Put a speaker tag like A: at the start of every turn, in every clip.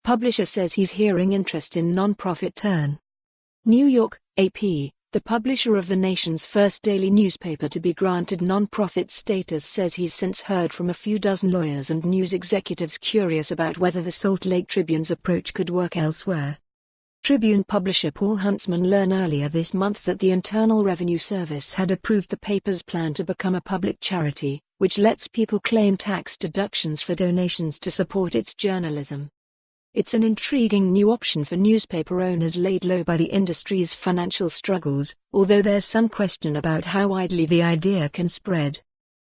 A: Publisher says he's hearing interest in non-profit turn. New York, AP, the publisher of the nation's first daily newspaper to be granted non-profit status, says he's since heard from a few dozen lawyers and news executives curious about whether the Salt Lake Tribune's approach could work elsewhere. Tribune publisher Jon Huntsman learned earlier this month that the Internal Revenue Service had approved the paper's plan to become a public charity, which lets people claim tax deductions for donations to support its journalism. It's an intriguing new option for newspaper owners laid low by the industry's financial struggles, although there's some question about how widely the idea can spread.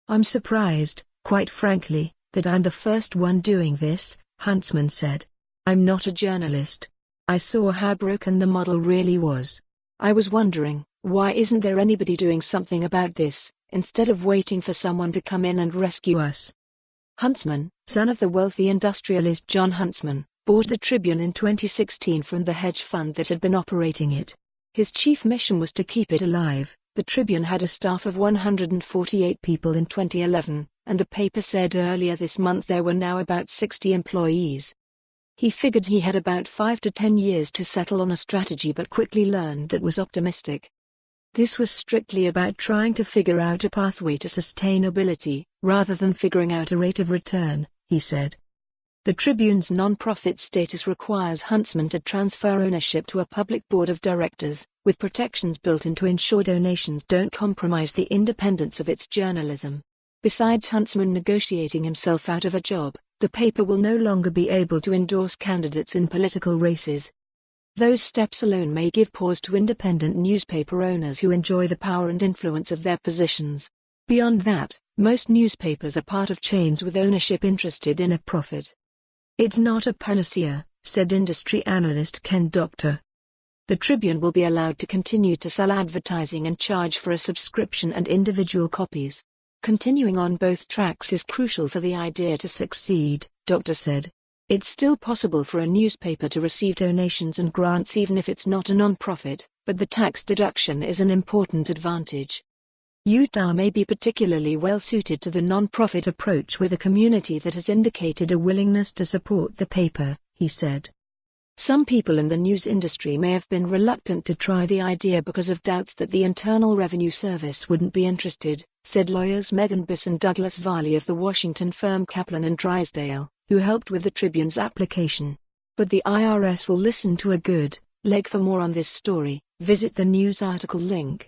A: "I'm surprised, quite frankly, that I'm the first one doing this," Huntsman said. "I'm not a journalist. I saw how broken the model really was. I was wondering, why isn't there anybody doing something about this, instead of waiting for someone to come in and rescue us?" Huntsman, son of the wealthy industrialist Jon Huntsman, bought the Tribune in 2016 from the hedge fund that had been operating it. His chief mission was to keep it alive. The Tribune had a staff of 148 people in 2011, and the paper said earlier this month there were now about 60 employees. He figured he had about 5 to 10 years to settle on a strategy, but quickly learned that was optimistic. This was strictly about trying to figure out a pathway to sustainability, rather than figuring out a rate of return, he said. The Tribune's non-profit status requires Huntsman to transfer ownership to a public board of directors, with protections built in to ensure donations don't compromise the independence of its journalism. Besides Huntsman negotiating himself out of a job, the paper will no longer be able to endorse candidates in political races. Those steps alone may give pause to independent newspaper owners who enjoy the power and influence of their positions. Beyond that, most newspapers are part of chains with ownership interested in a profit. "It's not a panacea," said industry analyst Ken Doctor. The Tribune will be allowed to continue to sell advertising and charge for a subscription and individual copies. "Continuing on both tracks is crucial for the idea to succeed," Doctor said. "It's still possible for a newspaper to receive donations and grants even if it's not a non-profit, but the tax deduction is an important advantage. Utah may be particularly well suited to the non-profit approach, with a community that has indicated a willingness to support the paper," he said. Some people in the news industry may have been reluctant to try the idea because of doubts that the Internal Revenue Service wouldn't be interested, said lawyers Megan Biss and Douglas Varley of the Washington firm Kaplan and Drysdale, who helped with the Tribune's application. But the IRS will listen to a good leg. For more on this story, visit the news article link.